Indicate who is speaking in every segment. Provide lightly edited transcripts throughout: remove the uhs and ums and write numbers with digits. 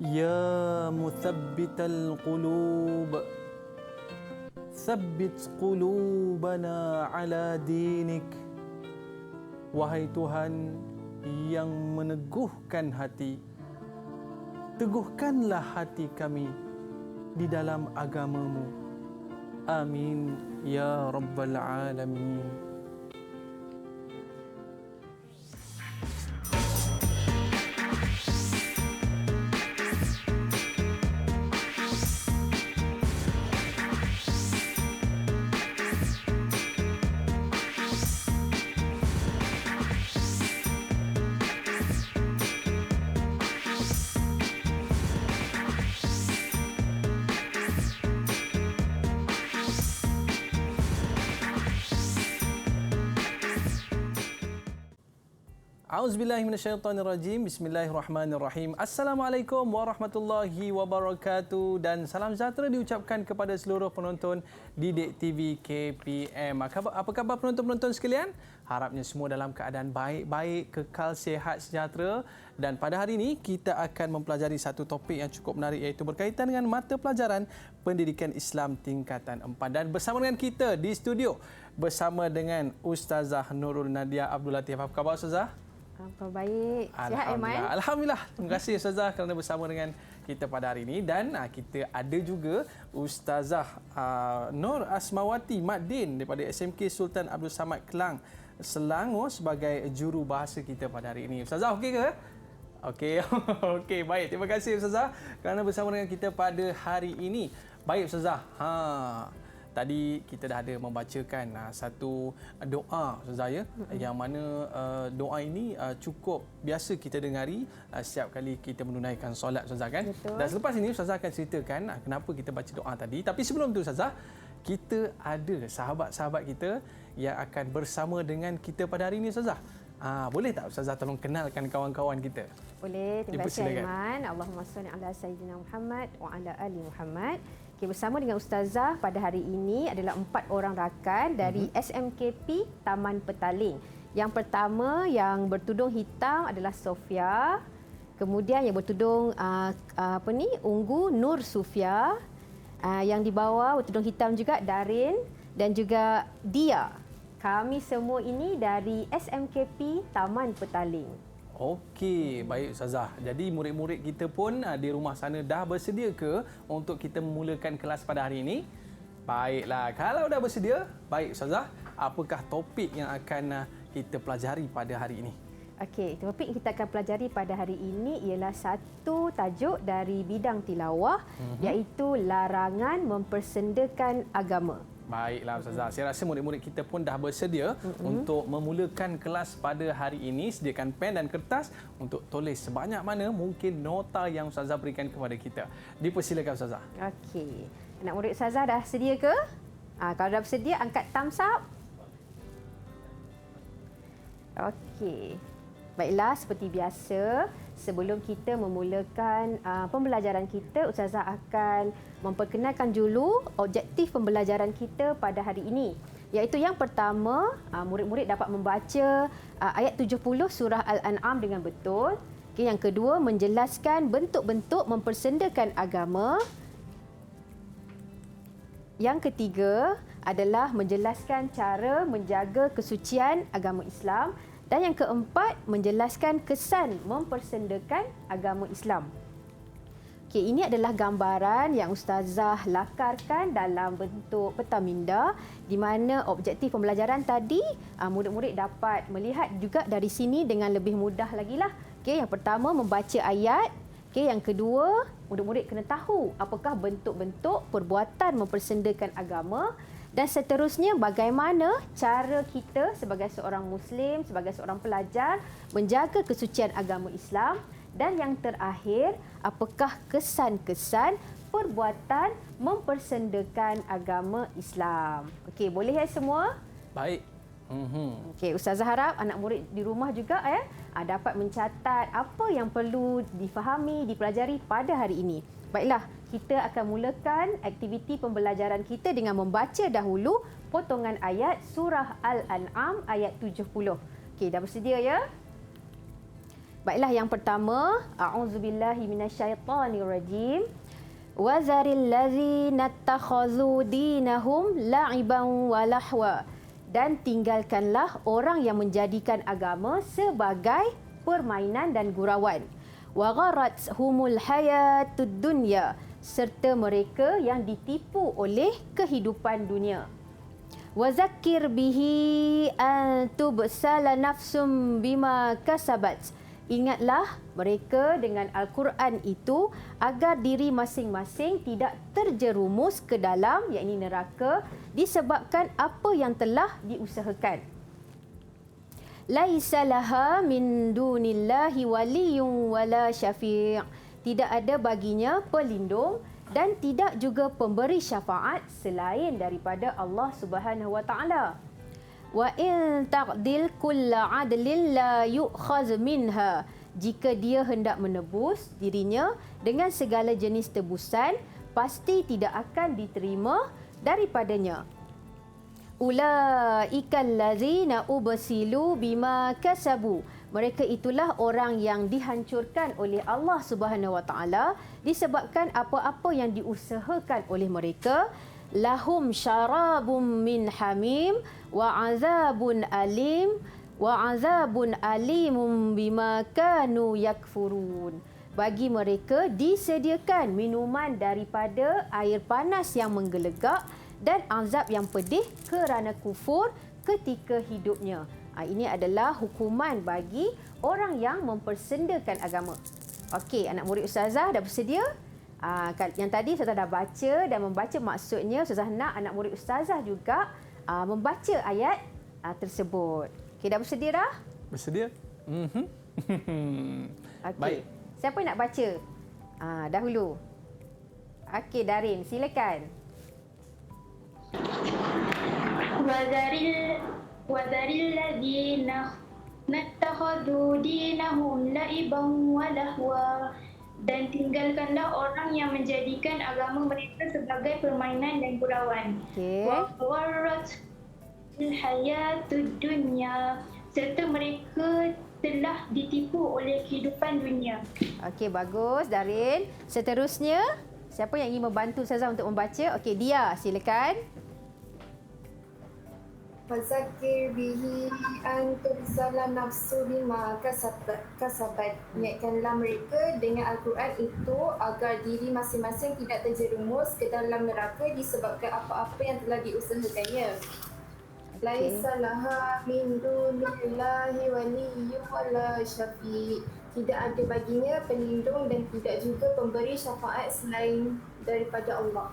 Speaker 1: Ya Muthabbital Qulub, Thabbit qulubana ala dinik. Wahai Tuhan yang meneguhkan hati, teguhkanlah hati kami di dalam agamamu. Amin ya Rabbal Alamin. A'udzubillahi minasyaitonirrajim. Bismillahirrahmanirrahim. Assalamualaikum warahmatullahi wabarakatuh dan salam sejahtera diucapkan kepada seluruh penonton Didik TV KPM. Apa khabar penonton-penonton sekalian? Harapnya semua dalam keadaan baik-baik, kekal sihat sejahtera. Dan pada hari ini kita akan mempelajari satu topik yang cukup menarik, iaitu berkaitan dengan mata pelajaran Pendidikan Islam tingkatan 4. Dan bersama dengan kita di studio bersama dengan Ustazah Nurul Nadia Abdul Latif. Apa khabar Ustazah?
Speaker 2: Apa baik. Sihat Aiman?
Speaker 1: Alhamdulillah. Terima kasih Ustazah kerana bersama dengan kita pada hari ini. Dan kita ada juga Ustazah Nur Asmawati Maddin daripada SMK Sultan Abdul Samad Kelang, Selangor sebagai juru bahasa kita pada hari ini. Ustazah okey ke? Okey. Okey, baik. Terima kasih Ustazah kerana bersama dengan kita pada hari ini. Baik Ustazah. Tadi kita dah ada membacakan satu doa Ustazah ya, yang mana doa ini cukup biasa kita dengari setiap kali kita menunaikan solat Ustazah kan.
Speaker 2: Betul.
Speaker 1: Dan selepas ini Ustazah akan ceritakan kenapa kita baca doa tadi. Tapi sebelum tu Ustazah, kita ada sahabat-sahabat kita yang akan bersama dengan kita pada hari ini Ustazah. Boleh tak Ustazah tolong kenalkan kawan-kawan kita?
Speaker 2: Boleh. Terima kasih Aiman. Allahumma salli ala sayyidina Muhammad wa ala ali Muhammad. Bersama dengan Ustazah pada hari ini adalah 4 orang rakan dari SMKP Taman Petaling. Yang pertama yang bertudung hitam adalah Sofia. Kemudian yang bertudung ungu Nur Sufia. Yang di bawah bertudung hitam juga Darin dan juga Dia. Kami semua ini dari SMKP Taman Petaling.
Speaker 1: Okey, baik Ustazah. Jadi murid-murid kita pun di rumah sana dah bersedia ke untuk kita memulakan kelas pada hari ini? Baiklah, kalau dah bersedia, baik Ustazah, apakah topik yang akan kita pelajari pada hari ini?
Speaker 2: Okey, topik yang kita akan pelajari pada hari ini ialah satu tajuk dari bidang tilawah, iaitu larangan mempersendakan agama.
Speaker 1: Baiklah Ustazah, saya rasa murid-murid kita pun dah bersedia untuk memulakan kelas pada hari ini. Sediakan pen dan kertas untuk tulis sebanyak mana mungkin nota yang Ustazah berikan kepada kita. Dipersilakan Ustazah.
Speaker 2: Okey. Anak murid Ustazah dah sedia ke? Kalau dah bersedia, angkat thumbs up. Okey. Baiklah, seperti biasa, sebelum kita memulakan pembelajaran kita, Ustazah akan memperkenalkan dulu objektif pembelajaran kita pada hari ini. Iaitu yang pertama, murid-murid dapat membaca ayat 70 surah Al-An'am dengan betul. Okay, yang kedua, menjelaskan bentuk-bentuk mempersendakan agama. Yang ketiga adalah menjelaskan cara menjaga kesucian agama Islam. Dan yang keempat, menjelaskan kesan mempersendakan agama Islam. Okey, ini adalah gambaran yang Ustazah lakarkan dalam bentuk peta minda, di mana objektif pembelajaran tadi murid-murid dapat melihat juga dari sini dengan lebih mudah lagi lah. Okey, yang pertama membaca ayat. Okey, yang kedua, murid-murid kena tahu apakah bentuk-bentuk perbuatan mempersendakan agama. Dan seterusnya, bagaimana cara kita sebagai seorang Muslim, sebagai seorang pelajar menjaga kesucian agama Islam. Dan yang terakhir, apakah kesan-kesan perbuatan mempersendakan agama Islam. Okey, boleh ya semua?
Speaker 1: Baik.
Speaker 2: Okey, Ustazah harap anak murid di rumah juga dapat mencatat apa yang perlu difahami, dipelajari pada hari ini. Baiklah, kita akan mulakan aktiviti pembelajaran kita dengan membaca dahulu potongan ayat surah Al-An'am ayat 70. Okey, dah bersedia ya? Baiklah, yang pertama, a'udzubillahi minasyaitonirrajim. Wa zaril ladzina ittakhadhu dinahum la'iban wa lahwa. Dan tinggalkanlah orang yang menjadikan agama sebagai permainan dan gurauan. Wa gharathumul hayatud dunya, serta mereka yang ditipu oleh kehidupan dunia. Wa zakkir bihi an tubsala nafsum bima kasabat. Ingatlah mereka dengan Al-Quran itu agar diri masing-masing tidak terjerumus ke dalam, yakni neraka, disebabkan apa yang telah diusahakan. Laisa laha min dunillahi waliyyun wala syafi'. Tidak ada baginya pelindung dan tidak juga pemberi syafaat selain daripada Allah Subhanahu wa taala. Wa in taqdil kulla adlin la yu'khaz minha. Jika dia hendak menebus dirinya dengan segala jenis tebusan, pasti tidak akan diterima daripadanya. Ulaikal ladzina ubsilu bima kasabu. Mereka itulah orang yang dihancurkan oleh Allah Subhanahu wa taala disebabkan apa-apa yang diusahakan oleh mereka. Lahum syarabun min hamim wa azabun alimun bima kanu yakfurun. Bagi mereka disediakan minuman daripada air panas yang menggelegak dan azab yang pedih kerana kufur ketika hidupnya. Ini adalah hukuman bagi orang yang mempersendakan agama. Okey, anak murid Ustazah dah bersedia? Yang tadi Ustazah dah baca dan membaca maksudnya. Ustazah nak anak murid Ustazah juga membaca ayat tersebut. Okey, dah bersedia dah?
Speaker 1: Bersedia?
Speaker 2: Okey.
Speaker 1: Baik.
Speaker 2: Siapa yang nak baca? Dahulu. Okey, Darin, silakan.
Speaker 3: Wadaril ladina nattakhadhu dinahum la'iban wa lahwa. Dan tinggalkanlah orang yang menjadikan agama mereka sebagai permainan dan gurauan. Wa gharrathumul hayatud dunya, serta mereka telah ditipu oleh kehidupan dunia.
Speaker 2: Okey, bagus Darin. Seterusnya, siapa yang ingin membantu Ustazah untuk membaca? Okey, Dia, silakan.
Speaker 4: Fazakir bihi an tubsala nafsu bima kasabat. Ingatkanlah mereka dengan Al-Quran itu agar diri masing-masing tidak terjerumus ke dalam neraka disebabkan apa-apa yang telah diusahakannya. Laisa laha min dunillahi waliyyun wala syafi'. Tidak ada baginya pelindung dan tidak juga pemberi syafaat selain daripada Allah.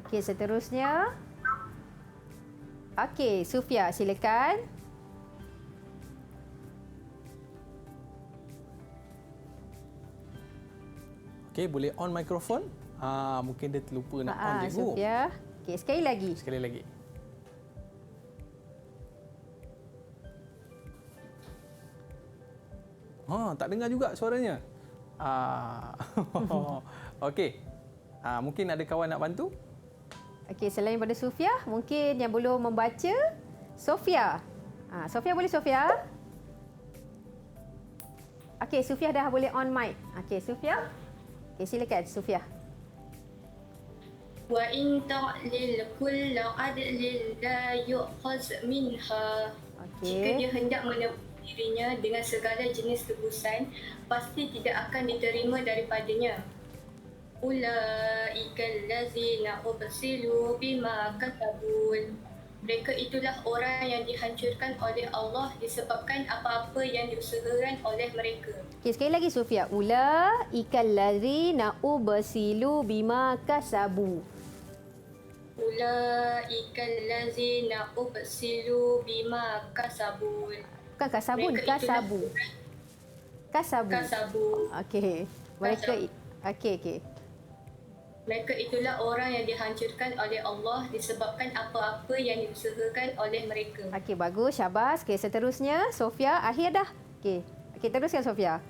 Speaker 2: Okey, seterusnya. Okey, Sufia, silakan.
Speaker 1: Okey, boleh on mikrofon? Mungkin dia terlupa nak on cikgu.
Speaker 2: Sufia. Okey, sekali lagi.
Speaker 1: Sekali lagi. Tak dengar juga suaranya. Okey. Mungkin ada kawan nak bantu?
Speaker 2: Okey, selain daripada Sufia, mungkin yang belum membaca, Sofia. Sofia, boleh Sofia? Okey, Sofia dah boleh on mic. Okey, Sofia. Okey, silakan Sofia.
Speaker 3: Wa in ta'lil kulla adlin la yu'khaz minha. Jika dia hendak menebus dirinya dengan segala jenis tebusan, pasti tidak akan diterima daripadanya. Ulaikal ladzina ubsilu bima kasabun. Mereka itulah orang yang dihancurkan oleh Allah disebabkan apa-apa yang diusahakan oleh mereka.
Speaker 2: Okey, sekali lagi Sofia. Ulaikal ladzina ubsilu bima kasabu.
Speaker 3: Ulaikal ladzina ubsilu bima kasabun.
Speaker 2: Bukan kasabun, kasabu. Kasabu.
Speaker 3: Kasabu.
Speaker 2: Okey. Mereka okey.
Speaker 3: Mereka itulah orang yang dihancurkan oleh Allah disebabkan apa-apa yang diusahakan oleh mereka.
Speaker 2: Okey, bagus. Syabas. Okey, seterusnya Sofia, akhir dah. Okey. Okey, teruskan Sofia.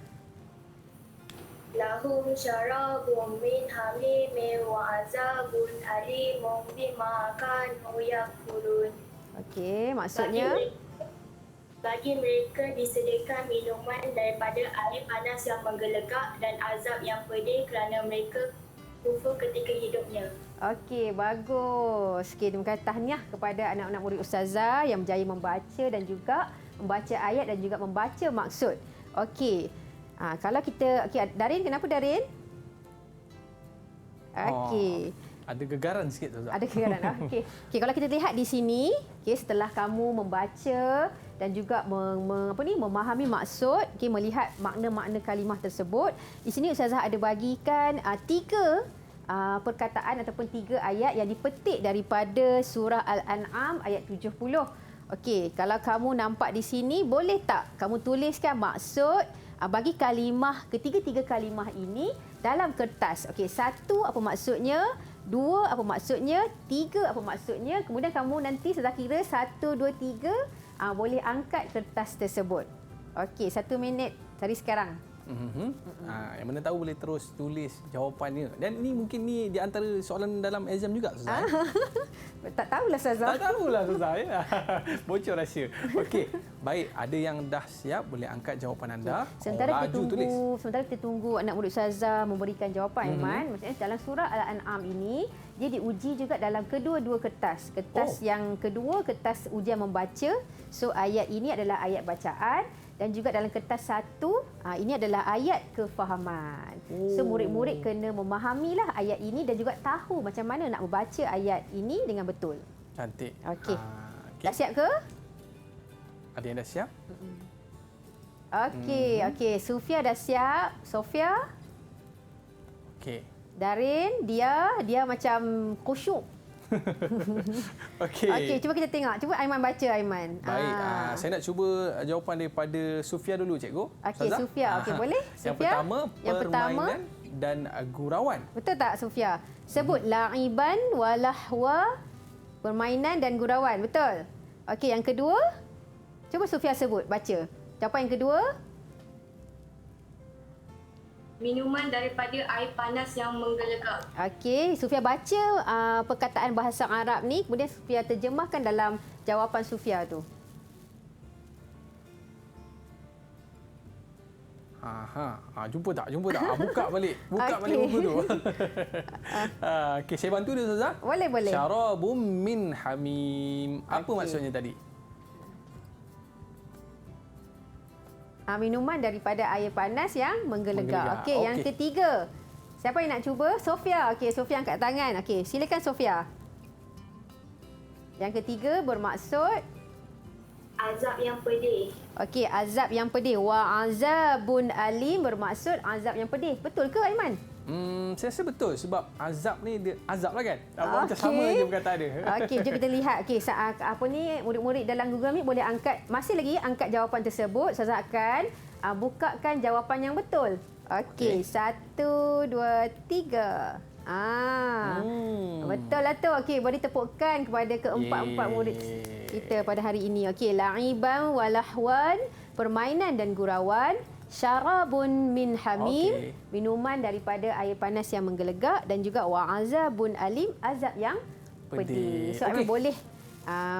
Speaker 3: Lahum syarabun min hamimin wa azabun alimun bima kanu yakfurun.
Speaker 2: Okey, maksudnya
Speaker 3: Bagi mereka disediakan minuman daripada air panas yang menggelegak dan azab yang pedih kerana mereka kufur ketika hidupnya.
Speaker 2: Okey, bagus. Okey, terima kasih tahniah kepada anak-anak murid Ustazah yang berjaya membaca dan juga membaca ayat dan juga membaca maksud. Okey. Kalau kita Darin, kenapa Darin? Okey.
Speaker 1: Ada gegaran sikit Ustazah.
Speaker 2: Ada kegaran. Okey. Okey, kalau kita lihat di sini, setelah kamu membaca dan juga memahami maksud, melihat makna-makna kalimah tersebut, di sini Ustazah ada bagikan 3 perkataan ataupun 3 ayat yang dipetik daripada surah Al-An'am ayat 70. Okey, kalau kamu nampak di sini, boleh tak kamu tuliskan maksud bagi kalimah, ketiga-tiga kalimah ini dalam kertas. Okey, 1 apa maksudnya, 2 apa maksudnya, 3 apa maksudnya. Kemudian kamu nanti Ustazah kira 1, 2, 3, boleh angkat kertas tersebut. Okey, 1 minit dari sekarang.
Speaker 1: Yang mana tahu boleh terus tulis jawapannya. Dan ini mungkin ni di antara soalan dalam exam juga Ustazah.
Speaker 2: Tak tahulah Ustazah.
Speaker 1: Tak tahulah Ustazah ya. Bocor rahsia. Okey, baik, ada yang dah siap boleh angkat jawapan anda.
Speaker 2: Sementara kita tunggu anak murid Ustazah memberikan jawapan Aiman. Maksudnya dalam surah Al-An'am ini dia diuji juga dalam kedua-dua kertas. Kertas yang kedua, kertas ujian membaca. So ayat ini adalah ayat bacaan. Dan juga dalam kertas 1, ini adalah ayat kefahaman. So murid-murid kena memahamilah ayat ini dan juga tahu macam mana nak membaca ayat ini dengan betul.
Speaker 1: Cantik.
Speaker 2: Okey. Dah siap ke?
Speaker 1: Ada yang dah siap?
Speaker 2: Okey. Sufia dah siap. Sofia?
Speaker 1: Okey.
Speaker 2: Darin, dia macam khusyuk. Okey, cuba kita tengok. Cuba Aiman baca, Aiman.
Speaker 1: Baik, saya nak cuba jawapan daripada Sufia dulu, Cikgu.
Speaker 2: Okey, Sufia. Okey, boleh? Sufia?
Speaker 1: Yang pertama, permainan dan gurauan.
Speaker 2: Betul tak, Sufia? Sebut la'iban walahwa, permainan dan gurauan. Betul? Okey, yang kedua? Cuba Sufia sebut, baca. Jawapan yang kedua?
Speaker 3: Minuman daripada air panas yang menggelegak.
Speaker 2: Okey, Sufia baca perkataan bahasa Arab ni, kemudian Sufia terjemahkan dalam jawapan Sufia tu.
Speaker 1: Jumpa tak? Buka balik buku tu. Okey, saya bantu dia Ustazah.
Speaker 2: Boleh.
Speaker 1: Syarabum min hamim. Apa maksudnya tadi?
Speaker 2: Minuman daripada air panas yang menggelegak. Okey, yang ketiga. Siapa yang nak cuba? Sofia. Okey, Sofia angkat tangan. Okey, silakan Sofia. Yang ketiga bermaksud
Speaker 3: Azab yang pedih.
Speaker 2: okey, azab yang pedih. Wa azabun alim bermaksud azab yang pedih. Betul ke Aiman?
Speaker 1: Saya rasa betul sebab azab ni dia azab lah kan. Macam sama je perkataan dia.
Speaker 2: Okey, jom kita lihat. Okey, murid-murid dalam Google Meet boleh masih lagi angkat jawapan tersebut. Saya akan bukakan jawapan yang betul. Okey, 1, 2, 3. Betul lah tu. Okey, beri tepukan kepada keempat-empat murid kita pada hari ini. Okey, la'iban walahwan, permainan dan gurauan. Syarabun min hamim, minuman daripada air panas yang menggelegak, dan juga wa'azabun alim, azab yang pedih. So, Aiman boleh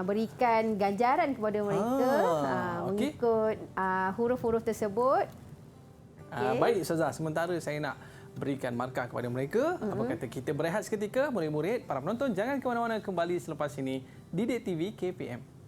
Speaker 2: berikan ganjaran kepada mereka mengikut huruf-huruf tersebut.
Speaker 1: Baik Ustazah, sementara saya nak berikan markah kepada mereka. Apa kata kita berehat seketika, murid-murid, para penonton jangan ke mana-mana, kembali selepas ini Didik TV KPM.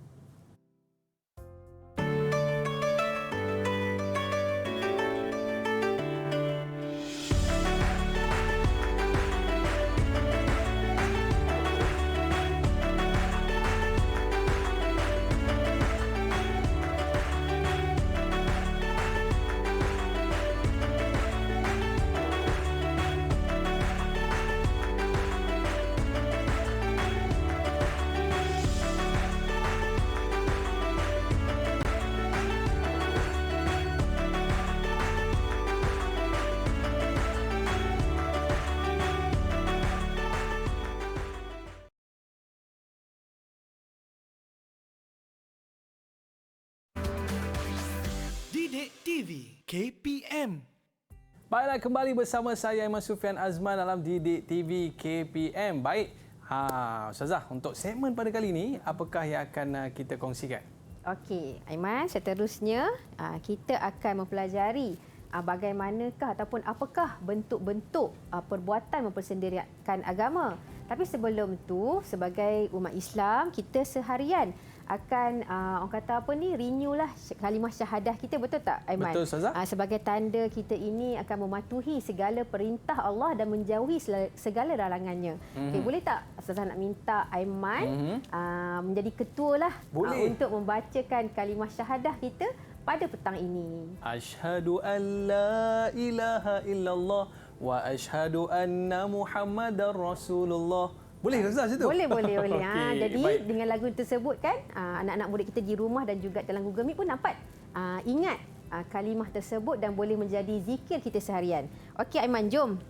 Speaker 5: Didik TV KPM.
Speaker 1: Baiklah, kembali bersama saya Aiman Sufian Azman dalam Didik TV KPM. Baik, Ustazah, untuk segmen pada kali ini, apakah yang akan kita kongsikan?
Speaker 2: Okey, Aiman, seterusnya kita akan mempelajari bagaimanakah ataupun apakah bentuk-bentuk perbuatan mempersendirikan agama. Tapi sebelum tu, sebagai umat Islam, kita seharian akan orang kata apa ni, renew lah kalimah syahadah kita, betul tak Aiman?
Speaker 1: Betul, Ustazah.
Speaker 2: Sebagai tanda kita ini akan mematuhi segala perintah Allah dan menjauhi segala larangannya. Okay, boleh tak Ustazah nak minta Aiman menjadi ketua lah untuk membacakan kalimah syahadah kita pada petang ini.
Speaker 1: Asyhadu an la ilaha illallah wa asyhadu anna Muhammadar Rasulullah. Boleh Ustaz situ?
Speaker 2: Boleh.
Speaker 1: Okey,
Speaker 2: Jadi
Speaker 1: baik.
Speaker 2: dengan lagu tersebut kan, anak-anak murid kita di rumah dan juga dalam Google Meet pun dapat ingat kalimah tersebut dan boleh menjadi zikir kita seharian. Okey Aiman, jom.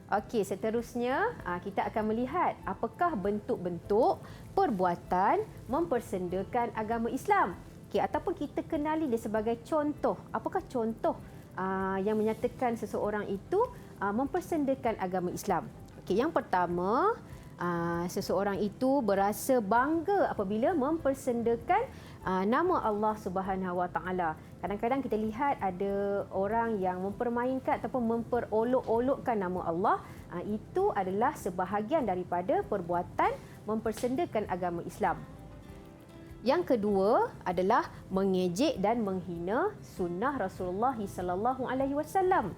Speaker 2: Okey, seterusnya kita akan melihat apakah bentuk-bentuk perbuatan mempersendakan agama Islam. Okey, ataupun kita kenali dia sebagai contoh. Apakah contoh yang menyatakan seseorang itu mempersendakan agama Islam? Okey, yang pertama, seseorang itu berasa bangga apabila mempersendakan nama Allah Subhanahu Wa Taala. Kadang-kadang kita lihat ada orang yang mempermainkan ataupun memperolok-olokkan nama Allah. Itu adalah sebahagian daripada perbuatan mempersendakan agama Islam. Yang kedua adalah mengejek dan menghina sunnah Rasulullah sallallahu alaihi wasallam.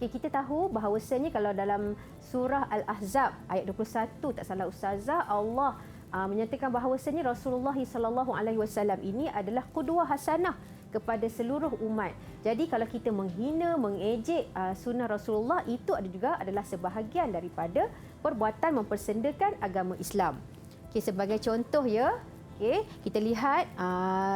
Speaker 2: Kita tahu bahawasanya kalau dalam surah Al-Ahzab ayat 21, tak salah Ustazah, Allah menyatakan bahawasanya Rasulullah sallallahu alaihi wasallam ini adalah qudwah hasanah kepada seluruh umat. Jadi kalau kita menghina, mengejek sunnah Rasulullah, itu adalah sebahagian daripada perbuatan mempersendakan agama Islam. Sebagai contoh ya, kita lihat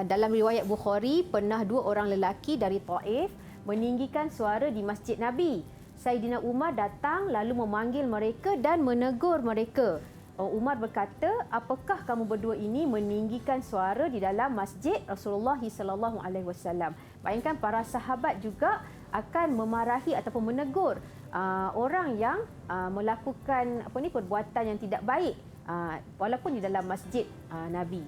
Speaker 2: dalam riwayat Bukhari, pernah 2 orang lelaki dari Taif meninggikan suara di Masjid Nabi. Saidina Umar datang lalu memanggil mereka dan menegur mereka. Umar berkata, apakah kamu berdua ini meninggikan suara di dalam masjid Rasulullah sallallahu alaihi wasallam? Bayangkan para sahabat juga akan memarahi ataupun menegur orang yang melakukan perbuatan yang tidak baik walaupun di dalam masjid Nabi.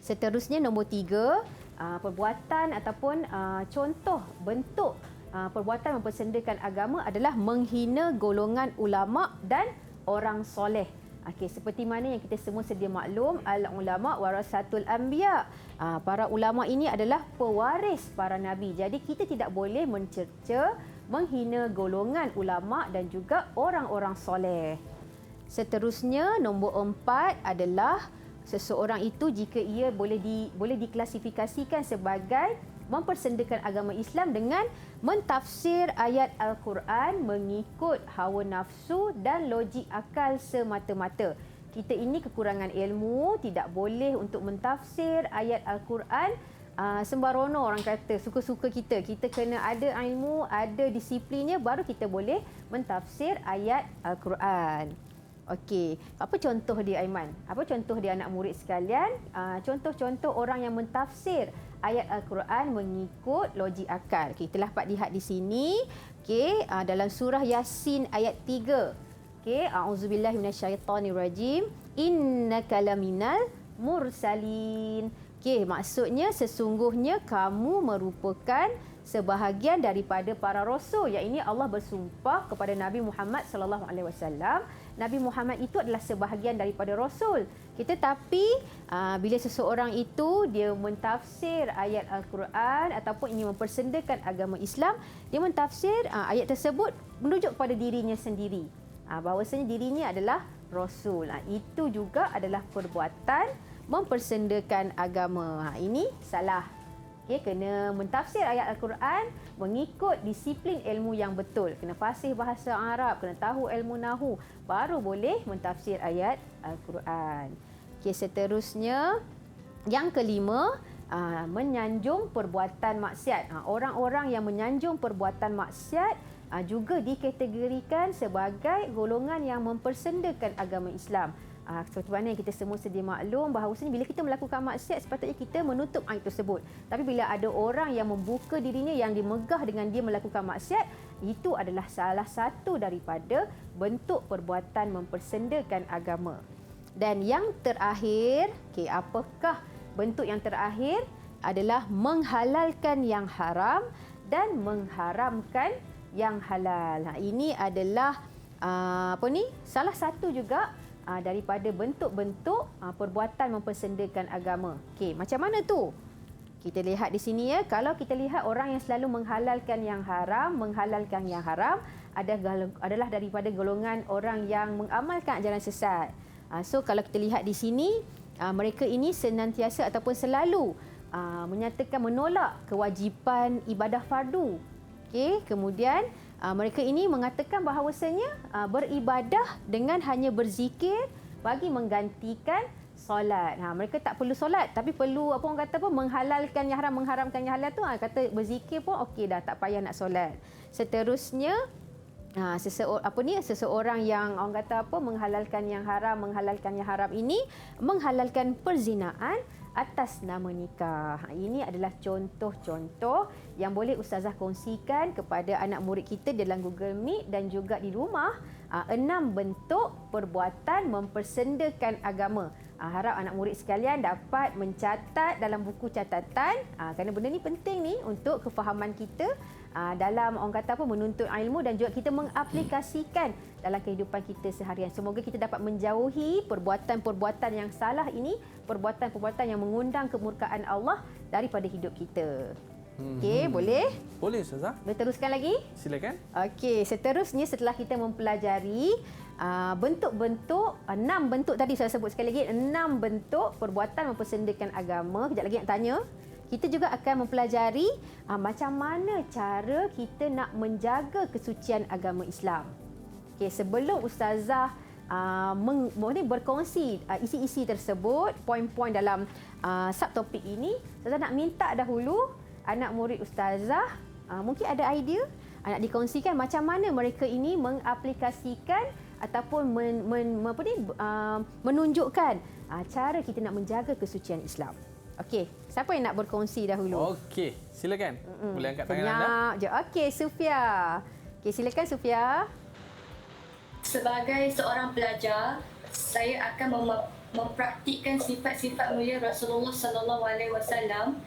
Speaker 2: Seterusnya nombor 3, perbuatan ataupun contoh bentuk perbuatan mempersendakan agama adalah menghina golongan ulama dan orang soleh. Seperti mana yang kita semua sedia maklum, al-ulama warasatul anbiya. Para ulama ini adalah pewaris para nabi. Jadi kita tidak boleh mencerca, menghina golongan ulama dan juga orang-orang soleh. Seterusnya nombor 4 adalah seseorang itu jika ia boleh diklasifikasikan sebagai mempersendakan agama Islam dengan mentafsir ayat Al-Quran mengikut hawa nafsu dan logik akal semata-mata. Kita ini kekurangan ilmu, tidak boleh untuk mentafsir ayat Al-Quran sembarono, orang kata suka-suka kita. Kita kena ada ilmu, ada disiplinnya, baru kita boleh mentafsir ayat Al-Quran. Okey, apa contoh dia Aiman? Apa contoh dia anak murid sekalian? Contoh-contoh orang yang mentafsir ayat Al-Quran mengikut logik akal. Okey, kita dapat lihat di sini. Okey, dalam surah Yasin ayat 3. Okey, a'udzubillahi minasyaitonirrajim. Innaka laminal mursalin. Okey, maksudnya sesungguhnya kamu merupakan sebahagian daripada para rasul. Yang ini Allah bersumpah kepada Nabi Muhammad sallallahu alaihi wasallam. Nabi Muhammad itu adalah sebahagian daripada rasul. Tapi bila seseorang itu dia mentafsir ayat Al-Quran ataupun ingin mempersendakan agama Islam, dia mentafsir ayat tersebut merujuk kepada dirinya sendiri. Bahawasanya dirinya adalah rasul. Itu juga adalah perbuatan mempersendakan agama. Ini salah. Kena mentafsir ayat Al-Quran mengikut disiplin ilmu yang betul. Kena fasih bahasa Arab, kena tahu ilmu nahu, baru boleh mentafsir ayat Al-Quran. Seterusnya, yang kelima, menyanjung perbuatan maksiat. Orang-orang yang menyanjung perbuatan maksiat juga dikategorikan sebagai golongan yang mempersendakan agama Islam. Seperti mana yang kita semua sedia maklum bahawasanya bila kita melakukan maksiat, sepatutnya kita menutup aib tersebut. Tapi bila ada orang yang membuka dirinya, yang dimegah dengan dia melakukan maksiat, itu adalah salah satu daripada bentuk perbuatan mempersendakan agama. Dan yang terakhir, apakah bentuk yang terakhir adalah menghalalkan yang haram dan mengharamkan yang halal. Ini adalah salah satu juga daripada bentuk-bentuk perbuatan mempersendakan agama. Okey, macam mana tu? Kita lihat di sini ya. Kalau kita lihat orang yang selalu menghalalkan yang haram adalah daripada golongan orang yang mengamalkan ajaran sesat. So kalau kita lihat di sini, mereka ini senantiasa ataupun selalu menyatakan menolak kewajipan ibadah fardu. Okey, kemudian mereka ini mengatakan bahawasanya beribadah dengan hanya berzikir bagi menggantikan solat. Mereka tak perlu solat tapi perlu menghalalkan yang haram, mengharamkan yang halal tu. Kata berzikir pun okey dah, tak payah nak solat. Seterusnya seseorang yang menghalalkan yang haram ini menghalalkan perzinaan atas nama nikah. Ini adalah contoh-contoh yang boleh ustazah kongsikan kepada anak murid kita dalam Google Meet dan juga di rumah. 6 bentuk perbuatan mempersendakan agama. Harap anak murid sekalian dapat mencatat dalam buku catatan, kerana benda ni penting ni untuk kefahaman kita dalam menuntut ilmu dan juga kita mengaplikasikan dalam kehidupan kita seharian. Semoga kita dapat menjauhi perbuatan-perbuatan yang salah ini, perbuatan-perbuatan yang mengundang kemurkaan Allah daripada hidup kita. Okey, boleh?
Speaker 1: Boleh Ustazah.
Speaker 2: Boleh teruskan lagi?
Speaker 1: Silakan.
Speaker 2: Okey, seterusnya setelah kita mempelajari bentuk-bentuk, 6 bentuk tadi saya sebut sekali lagi, 6 bentuk perbuatan mempersendakan agama. Kejap lagi nak tanya. Kita juga akan mempelajari macam mana cara kita nak menjaga kesucian agama Islam. Okey, sebelum ustazah berkongsi isi-isi tersebut, poin-poin dalam subtopik ini, ustazah nak minta dahulu anak murid ustazah mungkin ada idea nak dikongsikan macam mana mereka ini mengaplikasikan ataupun menunjukkan cara kita nak menjaga kesucian Islam. Okey, siapa yang nak berkongsi dahulu?
Speaker 1: Okey, silakan. Boleh angkat tangan anda.
Speaker 2: Senyap je. Okey, Sufia. Okey, silakan Sufia.
Speaker 3: Sebagai seorang pelajar, saya akan mempraktikkan sifat-sifat mulia Rasulullah sallallahu alaihi wasallam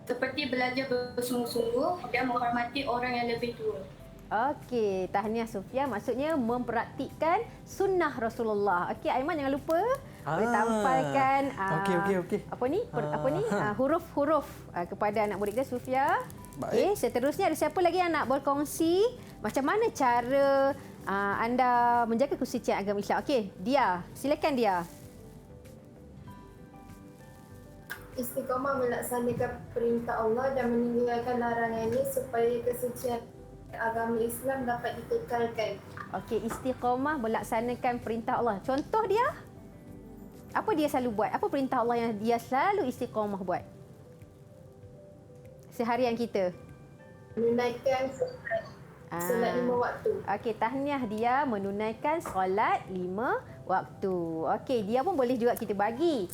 Speaker 3: seperti belajar bersungguh-sungguh dan menghormati orang yang lebih tua.
Speaker 2: Okey, tahniah Sufia. Maksudnya mempraktikkan sunnah Rasulullah. Okey, Aiman jangan lupa boleh tampalkan
Speaker 1: okey.
Speaker 2: huruf-huruf kepada anak murid kita Sufia. Okey, seterusnya ada siapa lagi yang nak berkongsi macam mana cara anda menjaga kesucian agama Islam? Okey, Dia. Silakan Dia.
Speaker 4: Istiqamah melaksanakan perintah Allah dan meninggalkan larangannya supaya kesucian agama Islam dapat dikekalkan.
Speaker 2: Okey, istiqamah melaksanakan perintah Allah. Contoh dia? Apa dia selalu buat? Apa perintah Allah yang dia selalu istiqamah buat? Seharian kita.
Speaker 4: Menunaikan solat 5 waktu.
Speaker 2: Okey, tahniah dia menunaikan solat 5 waktu. Okey, dia pun boleh juga kita bagi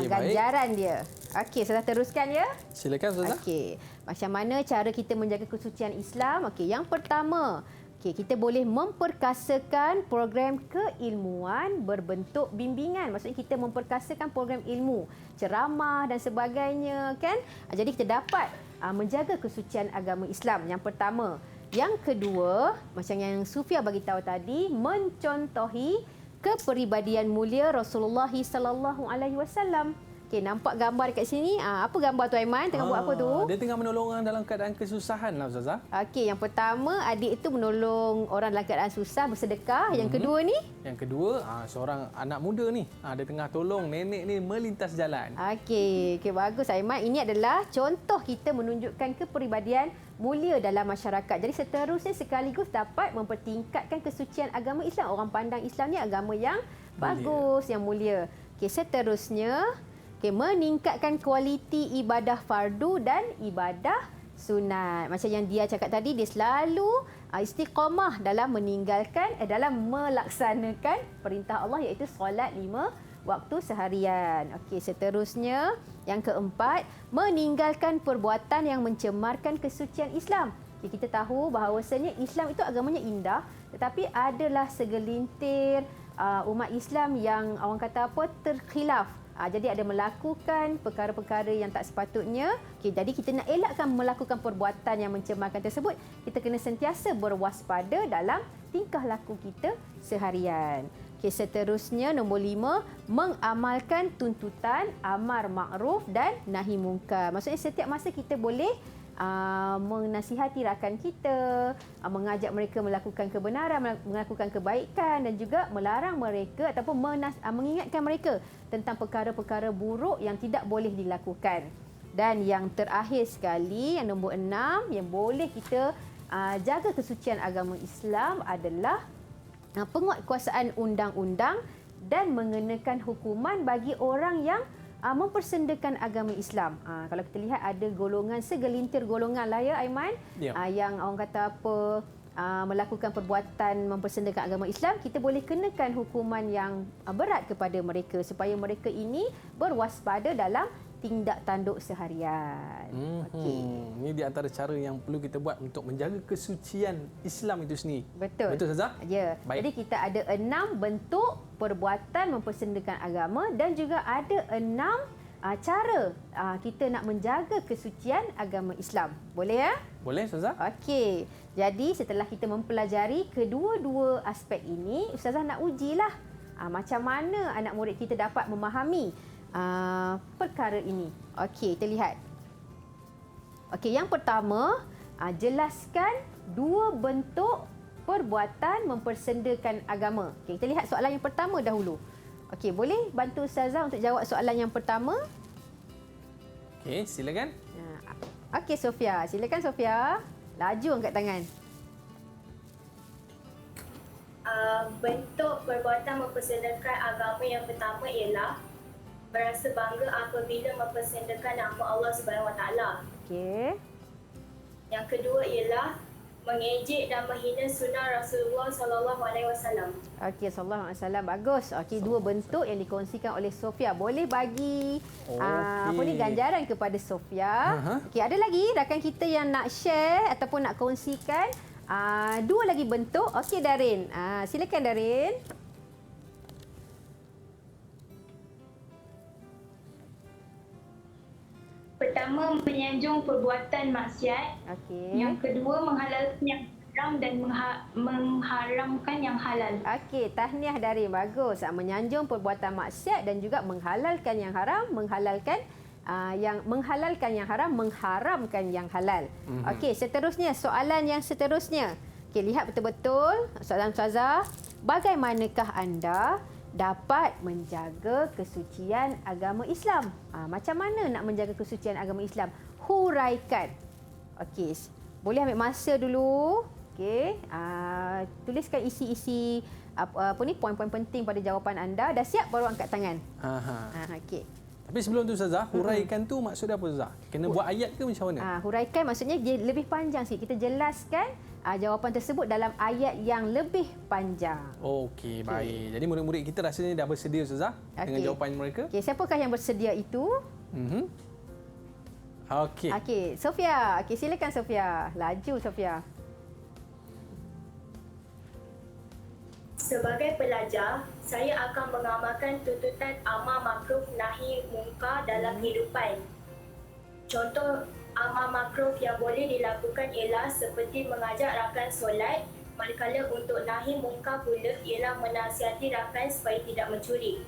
Speaker 2: ganjaran dia. Okey, saya teruskan ya.
Speaker 1: Silakan Ustazah.
Speaker 2: Okey, macam mana cara kita menjaga kesucian Islam? Okey, yang pertama, kita boleh memperkasakan program keilmuan berbentuk bimbingan. Maksudnya kita memperkasakan program ilmu, ceramah dan sebagainya, kan? Jadi kita dapat menjaga kesucian agama Islam. Yang pertama. Yang kedua, macam yang Sufia bagi tahu tadi, mencontohi kepribadian mulia Rasulullah sallallahu alaihi wasallam. Okey, nampak gambar dekat sini. Apa gambar tu Aiman? Tengah buat apa tu?
Speaker 1: Dia tengah menolong orang dalam keadaan kesusahan lah Ustazah.
Speaker 2: Okey, yang pertama adik itu menolong orang dalam keadaan susah, bersedekah. Yang kedua ni?
Speaker 1: Yang kedua, seorang anak muda ni. Dia tengah tolong nenek ni melintas jalan.
Speaker 2: Okey, bagus Aiman. Ini adalah contoh kita menunjukkan kepribadian mulia dalam masyarakat. Jadi seterusnya sekaligus dapat mempertingkatkan kesucian agama Islam. Orang pandang Islam ni agama yang bagus, yang mulia. Okey, seterusnya meningkatkan kualiti ibadah fardu dan ibadah sunat. Macam yang dia cakap tadi, dia selalu istiqamah dalam dalam melaksanakan perintah Allah iaitu solat 5 waktu seharian. Okey, seterusnya yang keempat, meninggalkan perbuatan yang mencemarkan kesucian Islam. Kita tahu bahawasanya Islam itu agamanya indah, tetapi adalah segelintir umat Islam yang orang kata apa terkhilaf. Jadi ada melakukan perkara-perkara yang tak sepatutnya. Jadi kita nak elakkan melakukan perbuatan yang mencemarkan tersebut, kita kena sentiasa berwaspada dalam tingkah laku kita seharian. Seterusnya nombor 5, mengamalkan tuntutan amar makruf dan nahi mungkar. Maksudnya setiap masa kita boleh menasihati rakan kita, mengajak mereka melakukan kebenaran, melakukan kebaikan dan juga melarang mereka ataupun mengingatkan mereka tentang perkara-perkara buruk yang tidak boleh dilakukan. Dan yang terakhir sekali, yang nombor 6, yang boleh kita jaga kesucian agama Islam adalah penguatkuasaan undang-undang dan mengenakan hukuman bagi orang yang mempersendakan agama Islam. Kalau kita lihat ada golongan, segelintir golongan lah ya Aiman, yang orang kata apa melakukan perbuatan mempersendakan agama Islam, kita boleh kenakan hukuman yang berat kepada mereka supaya mereka ini berwaspada dalam tindak tanduk seharian.
Speaker 1: Ini di antara cara yang perlu kita buat untuk menjaga kesucian Islam itu sendiri.
Speaker 2: Betul.
Speaker 1: Betul Ustazah?
Speaker 2: Ya.
Speaker 1: Baik.
Speaker 2: Jadi kita ada 6 bentuk perbuatan mempersendakan agama dan juga ada 6 cara kita nak menjaga kesucian agama Islam. Boleh ya?
Speaker 1: Boleh Ustazah?
Speaker 2: Okey. Jadi setelah kita mempelajari kedua-dua aspek ini, Ustazah nak ujilah macam mana anak murid kita dapat memahami perkara ini. Okey, kita lihat. Okey, yang pertama, jelaskan 2 bentuk perbuatan mempersendakan agama. Okey, kita lihat soalan yang pertama dahulu. Okey, boleh bantu Ustazah untuk jawab soalan yang pertama?
Speaker 1: Okey, silakan.
Speaker 2: Okey, Sofia. Silakan Sofia. Laju angkat tangan.
Speaker 3: Bentuk perbuatan mempersendakan agama yang pertama ialah berasa bangga apabila mempersendakan nama Allah Subhanahu Wa Taala.
Speaker 2: Okey.
Speaker 3: Yang kedua ialah mengejek dan menghina sunnah Rasulullah Sallallahu Alaihi Wasallam.
Speaker 2: Okey, sallallahu alaihi wasallam. Bagus. Okey, 2 bentuk yang dikongsikan oleh Sofia. Boleh bagi ganjaran kepada Sofia. Okey, ada lagi rakan kita yang nak share ataupun nak kongsikan 2 lagi bentuk. Okey, Darin. Silakan Darin.
Speaker 3: Pertama, menyanjung perbuatan maksiat.
Speaker 2: Okey.
Speaker 3: Yang kedua, menghalalkan yang haram dan mengharamkan yang halal.
Speaker 2: Okey, tahniah Darin. Bagus. Menyanjung perbuatan maksiat dan juga menghalalkan yang haram, menghalalkan yang haram, mengharamkan yang halal. Okey, seterusnya soalan yang seterusnya. Okey, lihat betul-betul soalan Ustazah. Bagaimanakah anda dapat menjaga kesucian agama Islam? Macam mana nak menjaga kesucian agama Islam? Huraikan. Okey, boleh ambil masa dulu. Okey, tuliskan isi-isi poin-poin penting pada jawapan anda. Dah siap baru angkat tangan. Okey.
Speaker 1: Tapi sebelum tu Ustazah, huraikan tu maksud dia apa Ustazah? Kena buat ayat ke macam mana?
Speaker 2: Huraikan maksudnya dia lebih panjang sikit. Kita jelaskan jawapan tersebut dalam ayat yang lebih panjang.
Speaker 1: Okey, baik. Jadi murid-murid kita rasanya dah bersedia Ustazah dengan jawapan mereka.
Speaker 2: Okey, siapakah yang bersedia itu?
Speaker 1: Okey.
Speaker 2: Okey, Sofia. Okey, silakan Sofia. Laju Sofia.
Speaker 3: Sebagai pelajar, saya akan mengamalkan tuntutan amar makruf nahi mungkar dalam kehidupan. Contoh amar makruf yang boleh dilakukan ialah seperti mengajak rakan solat, manakala untuk nahi mungkar pula ialah menasihati rakan supaya tidak mencuri.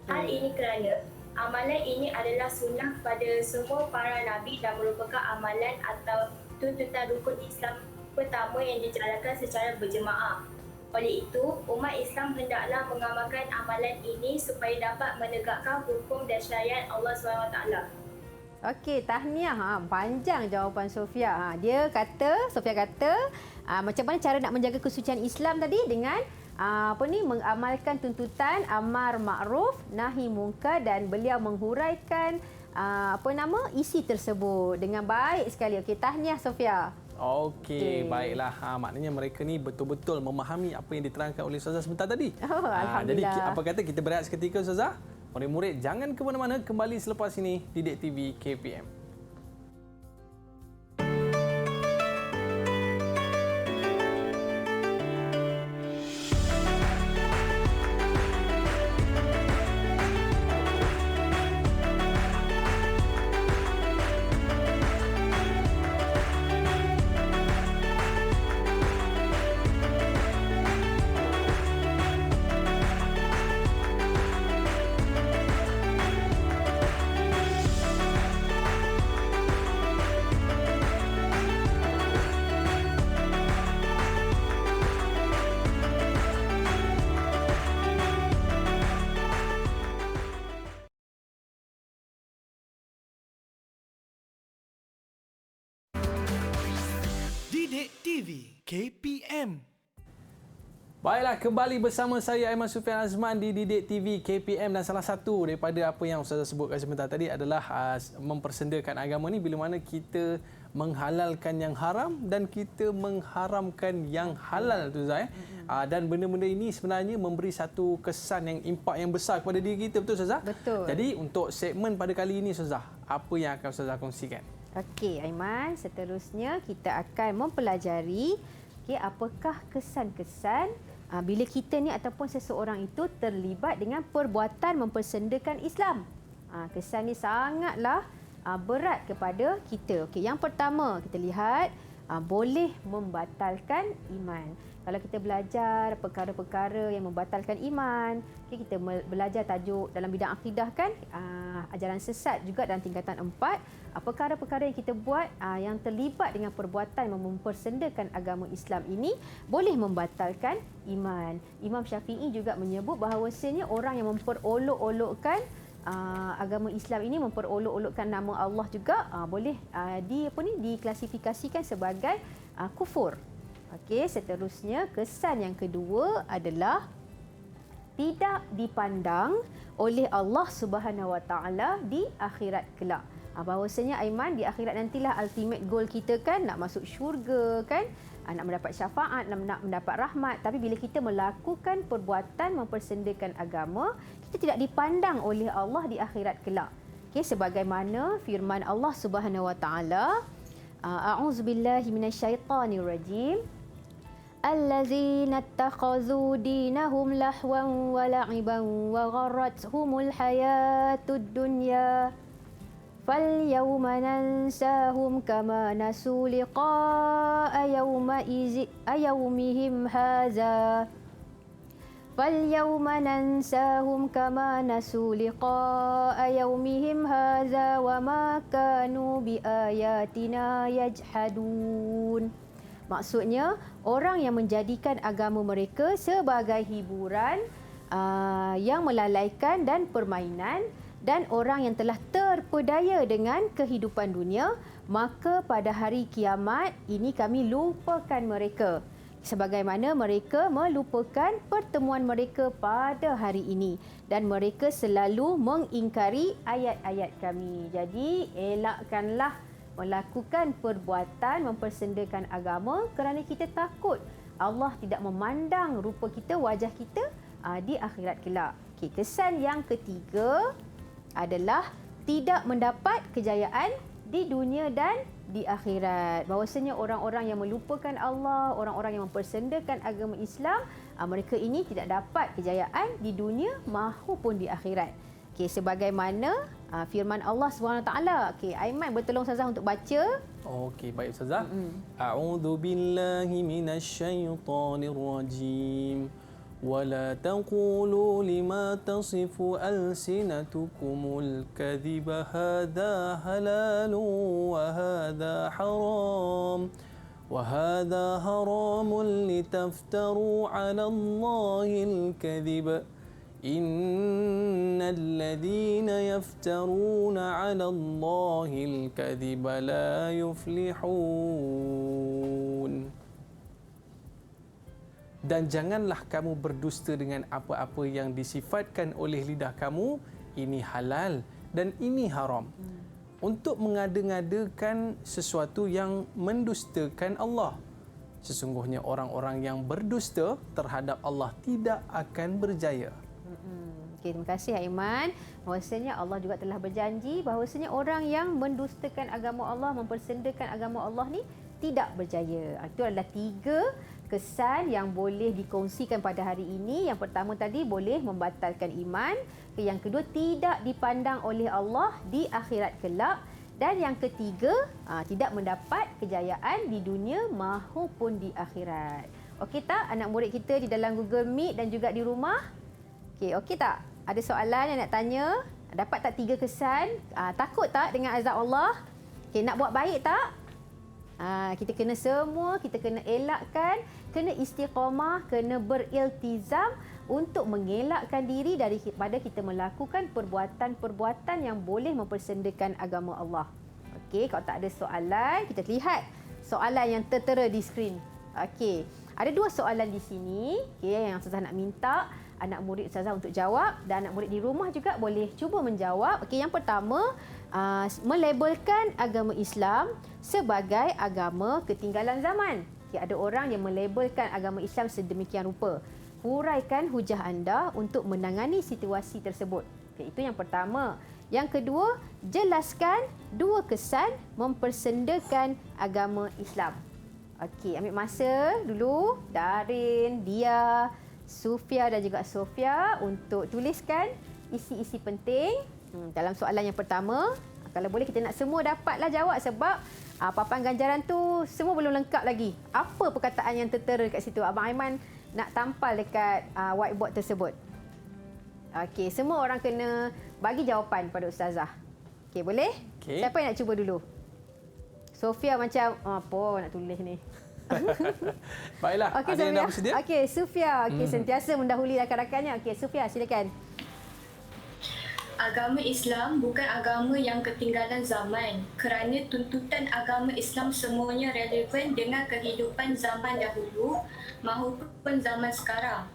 Speaker 3: Hal ini kerana amalan ini adalah sunnah pada semua para nabi dan merupakan amalan atau tuntutan rukun Islam pertama yang dijalankan secara berjemaah. Oleh itu, umat Islam hendaklah mengamalkan amalan ini supaya dapat menegakkan hukum dan syariat Allah SWT.
Speaker 2: Okey, tahniah. Panjang jawapan Sofia. Sofia kata, macam mana cara nak menjaga kesucian Islam tadi dengan mengamalkan tuntutan amar makruf nahi mungkar, dan beliau menghuraikan isi tersebut dengan baik sekali. Okey, tahniah Sofia.
Speaker 1: Okey, baiklah. Maknanya mereka ni betul-betul memahami apa yang diterangkan oleh Ustazah sebentar tadi. Jadi apa kata kita berehat seketika Ustazah? Murid-murid jangan ke mana-mana, kembali selepas ini di Didik TV KPM.
Speaker 5: Didik TV KPM.
Speaker 1: Baiklah, kembali bersama saya Aiman Sufian Azman di Didik TV KPM, dan salah satu daripada apa yang Ustazah sebutkan sebentar tadi adalah mempersendakan agama ni bila mana kita menghalalkan yang haram dan kita mengharamkan yang halal tu Ustazah. Dan benda-benda ini sebenarnya memberi satu kesan yang impak yang besar kepada diri kita, betul Ustazah?
Speaker 2: Betul.
Speaker 1: Jadi untuk segmen pada kali ini Ustazah, apa yang akan Ustazah kongsikan?
Speaker 2: Okey Aiman, seterusnya kita akan mempelajari apakah kesan-kesan bila kita ni ataupun seseorang itu terlibat dengan perbuatan mempersendakan Islam. Kesan ni sangatlah berat kepada kita. Okey, yang pertama kita lihat boleh membatalkan iman. Kalau kita belajar perkara-perkara yang membatalkan iman, kita belajar tajuk dalam bidang akidah kan, ajaran sesat juga dalam tingkatan 4, perkara-perkara yang kita buat yang terlibat dengan perbuatan mempersendakan agama Islam ini boleh membatalkan iman. Imam Syafi'i juga menyebut bahawasanya orang yang memperolok-olokkan agama Islam ini, memperolok-olokkan nama Allah juga boleh diklasifikasikan sebagai kufur. Okey, seterusnya kesan yang kedua adalah tidak dipandang oleh Allah Subhanahu Wa Taala di akhirat kelak. Bahawasanya Aiman, di akhirat nantilah ultimate goal kita kan, nak masuk syurga kan, nak mendapat syafaat, nak mendapat rahmat. Tapi bila kita melakukan perbuatan mempersendakan agama, kita tidak dipandang oleh Allah di akhirat kelak. Okey, sebagaimana firman Allah Subhanahu Wa Taala, a'udzubillahi minasyaitonirrajim. Allazina ittakhadhu dinahum lahwan wa la'iban wa gharrathumul hayatud dunya falyawma nansahum kama nasu liqa'a yawmihim hadza falyawma nansahum kama nasu liqa'a yawmihim hadza wa ma kanu biayatina yajhadun. Maksudnya, orang yang menjadikan agama mereka sebagai hiburan yang melalaikan dan permainan, dan orang yang telah terpedaya dengan kehidupan dunia, maka pada hari kiamat ini kami lupakan mereka. Sebagaimana mereka melupakan pertemuan mereka pada hari ini. Dan mereka selalu mengingkari ayat-ayat kami. Jadi, elakkanlah melakukan perbuatan mempersendakan agama kerana kita takut Allah tidak memandang rupa kita, wajah kita di akhirat kelak. Okey, kesan yang ketiga adalah tidak mendapat kejayaan di dunia dan di akhirat. Bahawasanya orang-orang yang melupakan Allah, orang-orang yang mempersendakan agama Islam, mereka ini tidak dapat kejayaan di dunia maupun di akhirat. Okey, sebagaimana firman Allah SWT. Okey, Aiman bertolong Ustazah untuk baca.
Speaker 1: Okey, baik Ustazah. A'udzu billahi minasyaitonir rajim. ولا تقولوا لما تصف ألسنتكم الكذب هذا حلال وهذا حرام لتفتروا على الله الكذب إن الذين يفترون على الله الكذب لا يفلحون. Dan janganlah kamu berdusta dengan apa-apa yang disifatkan oleh lidah kamu, ini halal dan ini haram. Untuk mengada-ngadakan sesuatu yang mendustakan Allah. Sesungguhnya orang-orang yang berdusta terhadap Allah tidak akan berjaya.
Speaker 2: Okay, terima kasih Aiman. Bahawasanya Allah juga telah berjanji bahawasanya orang yang mendustakan agama Allah, mempersendakan agama Allah ni tidak berjaya. Itu adalah 3 kesan yang boleh dikongsikan pada hari ini. Yang pertama tadi boleh membatalkan iman. Yang kedua tidak dipandang oleh Allah di akhirat kelak. Dan yang ketiga tidak mendapat kejayaan di dunia maupun di akhirat. Okey tak anak murid kita di dalam Google Meet dan juga di rumah? Okey tak? Ada soalan yang nak tanya? Dapat tak 3 kesan? Takut tak dengan azab Allah? Okey, nak buat baik tak? Kita kena elakkan, kena istiqamah, kena beriltizam untuk mengelakkan diri daripada kita melakukan perbuatan-perbuatan yang boleh mempersendakan agama Allah. Okey, kalau tak ada soalan, kita lihat soalan yang tertera di skrin. Okey. Ada 2 soalan di sini yang Ustazah nak minta anak murid Ustazah untuk jawab dan anak murid di rumah juga boleh cuba menjawab. Okey, yang pertama, melabelkan agama Islam sebagai agama ketinggalan zaman. Okay, ada orang yang melabelkan agama Islam sedemikian rupa. Huraikan hujah anda untuk menangani situasi tersebut. Okay, itu yang pertama. Yang kedua, jelaskan 2 kesan mempersendakan agama Islam. Okey, ambil masa dulu Darin, Dia, Sufia dan juga Sofia untuk tuliskan isi-isi penting dalam soalan yang pertama. Kalau boleh kita nak semua dapatlah jawab sebab papan ganjaran tu semua belum lengkap lagi. Apa perkataan yang tertera dekat situ? Abang Aiman nak tampal dekat whiteboard tersebut. Okey, semua orang kena bagi jawapan pada Ustazah. Okey, boleh?
Speaker 1: Okey.
Speaker 2: Siapa yang nak cuba dulu? Sofia macam apa nak tulis ni?
Speaker 1: Baiklah,
Speaker 2: Okey,
Speaker 1: ada yang dah bersedia?
Speaker 2: Okey, Sofia. Okey, sentiasa mendahului rakan-rakannya. Okey, Sofia silakan.
Speaker 3: Agama Islam bukan agama yang ketinggalan zaman kerana tuntutan agama Islam semuanya relevan dengan kehidupan zaman dahulu maupun zaman sekarang.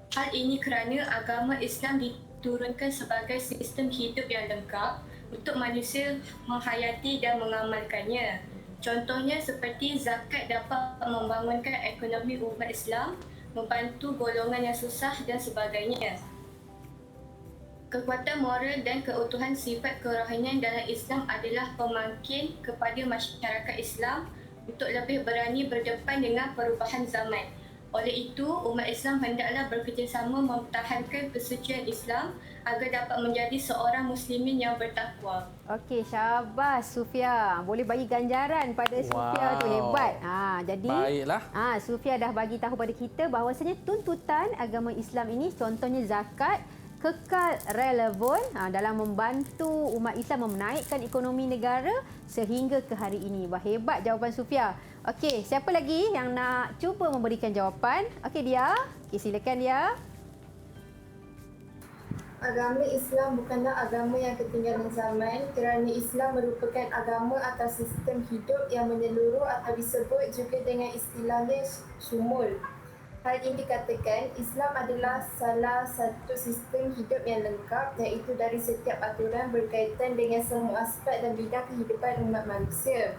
Speaker 3: Hal ini kerana agama Islam diturunkan sebagai sistem hidup yang lengkap untuk manusia menghayati dan mengamalkannya. Contohnya seperti zakat dapat membangunkan ekonomi umat Islam, membantu golongan yang susah dan sebagainya. Kekuatan moral dan keutuhan sifat kerohanian dalam Islam adalah pemangkin kepada masyarakat Islam untuk lebih berani berdepan dengan perubahan zaman. Oleh itu, umat Islam hendaklah bekerjasama mempertahankan kesucian Islam agar dapat menjadi seorang muslimin yang bertakwa.
Speaker 2: Okey, syabas Sufia. Boleh bagi ganjaran pada Sufia tu, hebat. Jadi
Speaker 1: Baiklah.
Speaker 2: Sufia dah bagi tahu pada kita bahawasanya tuntutan agama Islam ini contohnya zakat kekal relevan dalam membantu umat Islam menaikkan ekonomi negara sehingga ke hari ini. Wah, hebat jawapan Sufia. Okey, siapa lagi yang nak cuba memberikan jawapan? Okey, Dia. Okey, silakan Dia.
Speaker 4: Agama Islam bukanlah agama yang ketinggalan zaman kerana Islam merupakan agama atau sistem hidup yang menyeluruh atau disebut juga dengan istilahnya syumul. Hal ini dikatakan Islam adalah salah satu sistem hidup yang lengkap iaitu dari setiap aturan berkaitan dengan semua aspek dan bidang kehidupan umat manusia.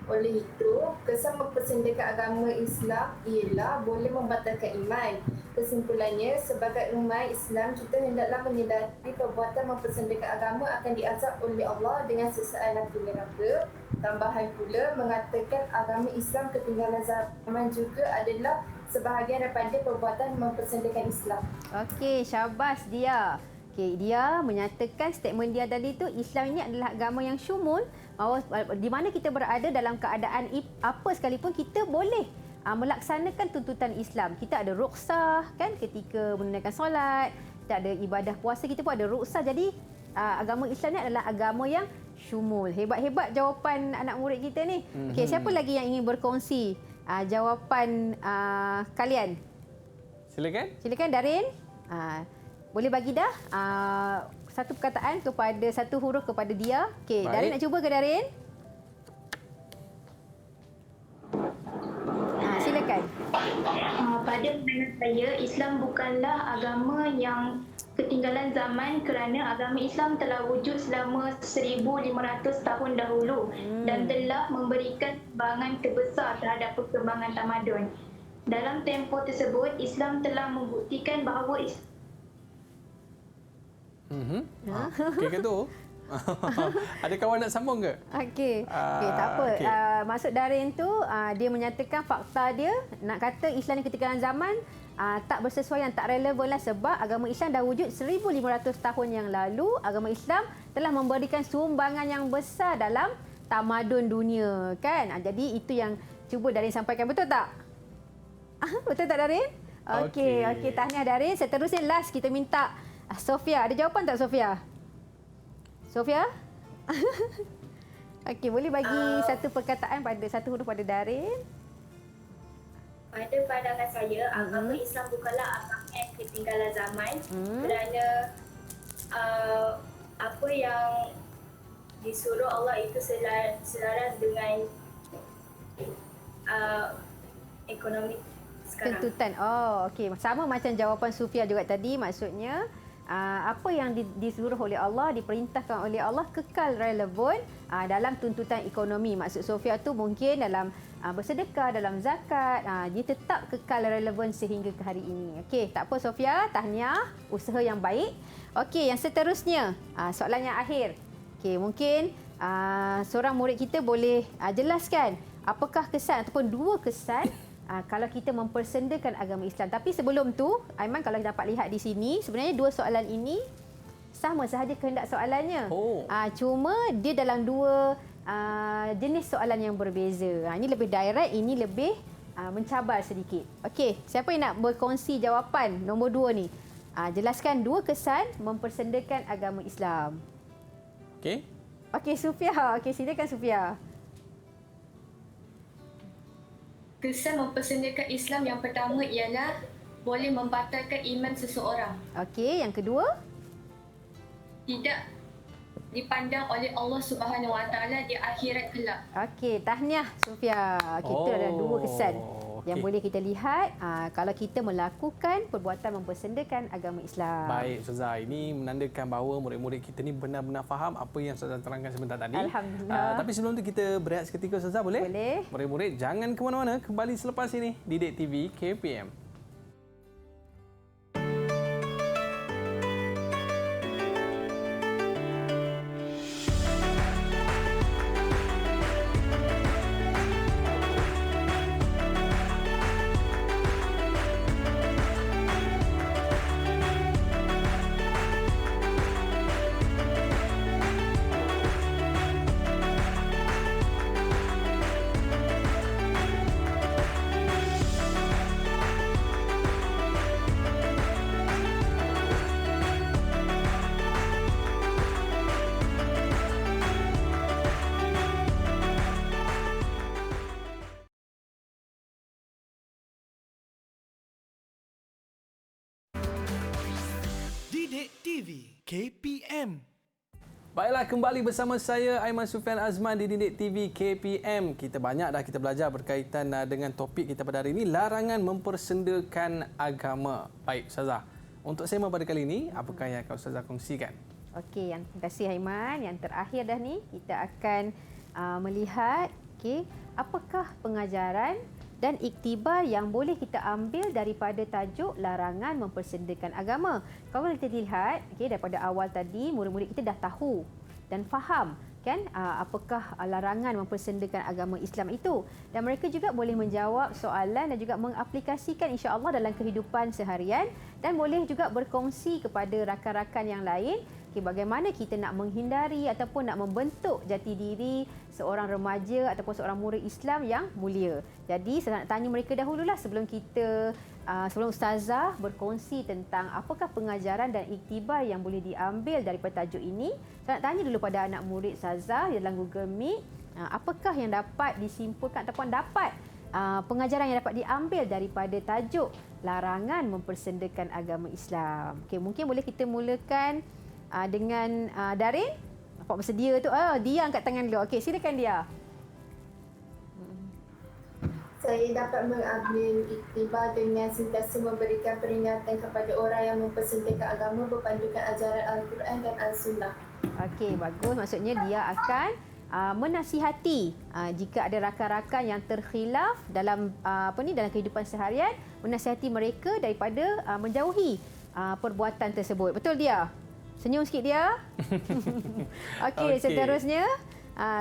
Speaker 4: Oleh itu, kesan mempersendakan agama Islam ialah boleh membatalkan iman. Kesimpulannya, sebagai umat Islam, kita hendaklah menyedari perbuatan mempersendakan agama akan diazab oleh Allah dengan siksaan api neraka. Tambahan pula, mengatakan agama Islam ketinggalan zaman juga adalah sebahagian daripada perbuatan mempersendakan Islam.
Speaker 2: Okey, syabas Dia. Okey, Dia menyatakan statement dia tadi tu Islam ini adalah agama yang syumul, di mana kita berada dalam keadaan apa sekalipun kita boleh melaksanakan tuntutan Islam. Kita ada rukhsah kan ketika menunaikan solat, kita ada ibadah puasa, kita pun ada rukhsah. Jadi agama Islam ni adalah agama yang syumul. Hebat-hebat jawapan anak murid kita ni. Okey, siapa lagi yang ingin berkongsi jawapan kalian?
Speaker 1: Silakan.
Speaker 2: Silakan Darin. Boleh bagi dah satu perkataan kepada satu huruf kepada Dia. Okey, Darin nak cuba ke Darin? Silakan.
Speaker 3: Pada pandangan saya, Islam bukanlah agama yang ketinggalan zaman kerana agama Islam telah wujud selama 1,500 tahun dahulu dan telah memberikan sumbangan terbesar terhadap perkembangan tamadun. Dalam tempoh tersebut, Islam telah membuktikan bahawa
Speaker 1: Okey ke tu? Ada kawan nak sambung ke?
Speaker 2: Okey. Tak apa.
Speaker 1: okey.
Speaker 2: Maksud Darin tu dia menyatakan fakta dia nak kata Islam ni ketinggalan zaman tak bersesuaian, tak relevan lah sebab agama Islam dah wujud 1,500 tahun yang lalu. Agama Islam telah memberikan sumbangan yang besar dalam tamadun dunia kan. Jadi itu yang cuba Darin sampaikan, betul tak? Betul tak Darin? Okey, tahniah Darin. Seterusnya last kita minta Sofia. Ada jawapan tak Sofia? Sofia? Okey, boleh bagi satu perkataan pada satu huruf pada Darin?
Speaker 3: pada pandangan saya, agama Islam bukanlah agama yang ketinggalan zaman kerana apa yang disuruh Allah itu selaras dengan ekonomi sekarang.
Speaker 2: Tuntutan. Oh, okey. Sama macam jawapan Sufia juga tadi. Maksudnya, apa yang disuruh oleh Allah, diperintahkan oleh Allah kekal relevan dalam tuntutan ekonomi. Maksud Sofia tu mungkin dalam bersedekah, dalam zakat, dia tetap kekal relevan sehingga ke hari ini. Okey, tak apa Sofia, tahniah, usaha yang baik. Okey, yang seterusnya, soalan yang akhir. Okey, mungkin seorang murid kita boleh jelaskan apakah kesan ataupun dua kesan kalau kita mempersendakan agama Islam. Tapi sebelum tu, Aiman kalau dapat lihat di sini, sebenarnya dua soalan ini sama sahaja kehendak soalannya. Cuma dia dalam dua jenis soalan yang berbeza. Ini lebih direct, ini lebih mencabar sedikit. Okey, siapa yang nak berkongsi jawapan nombor dua ni? Jelaskan dua kesan mempersendakan agama Islam.
Speaker 1: Okey.
Speaker 2: Okey, Sufia. Okey, silakan Sufia.
Speaker 3: Kesan mempersendakan Islam yang pertama ialah boleh membatalkan iman seseorang.
Speaker 2: Okey, yang kedua?
Speaker 3: Tidak dipandang oleh Allah Subhanahu Wa Taala di akhirat kelak.
Speaker 2: Okey, tahniah Sufia. Kita ada dua kesan yang boleh kita lihat kalau kita melakukan perbuatan mempersendakan agama Islam.
Speaker 1: Baik Ustazah, ini menandakan bahawa murid-murid kita ni benar-benar faham apa yang Ustazah terangkan sebentar tadi.
Speaker 2: Alhamdulillah.
Speaker 1: Tapi sebelum tu kita berehat seketika Ustazah, boleh?
Speaker 2: Boleh.
Speaker 1: Murid-murid jangan ke mana-mana, kembali selepas ini di Didik TV KPM.
Speaker 5: Didik TV KPM.
Speaker 1: Baiklah, kembali bersama saya Aiman Sufian Azman di Didik TV KPM. Kita banyak dah kita belajar berkaitan dengan topik kita pada hari ini, larangan mempersendakan agama. Baik Ustazah, untuk sema pada kali ini, apakah yang akan Ustazah kongsikan?
Speaker 2: Okey, terima kasih Aiman. Yang terakhir dah ni, kita akan melihat apakah pengajaran dan iktibar yang boleh kita ambil daripada tajuk larangan mempersendakan agama. Kalau kita lihat daripada awal tadi, murid-murid kita dah tahu dan faham kan apakah larangan mempersendakan agama Islam itu, dan mereka juga boleh menjawab soalan dan juga mengaplikasikan insya-Allah dalam kehidupan seharian, dan boleh juga berkongsi kepada rakan-rakan yang lain bagaimana kita nak menghindari ataupun nak membentuk jati diri seorang remaja ataupun seorang murid Islam yang mulia. Jadi saya nak tanya mereka dahululah sebelum Ustazah berkongsi tentang apakah pengajaran dan iktibar yang boleh diambil daripada tajuk ini. Saya nak tanya dulu pada anak murid Ustazah dalam Google Meet, apakah yang dapat disimpulkan ataupun dapat pengajaran yang dapat diambil daripada tajuk larangan mempersendakan agama Islam. Okey, mungkin boleh kita mulakan dengan Darin. Apa bersedia tu? Dia angkat tangan dulu. Okey, silakan dia.
Speaker 4: Saya dapat mengambil iktibar dengan sentiasa memberikan peringatan kepada orang yang mempersendakan agama berpandukan ajaran Al-Quran dan Al-Sunnah.
Speaker 2: Okey, bagus. Maksudnya dia akan menasihati jika ada rakan-rakan yang terkhilaf dalam dalam kehidupan seharian, menasihati mereka daripada menjauhi perbuatan tersebut. Betul dia? Senyum sikit dia. Okey, seterusnya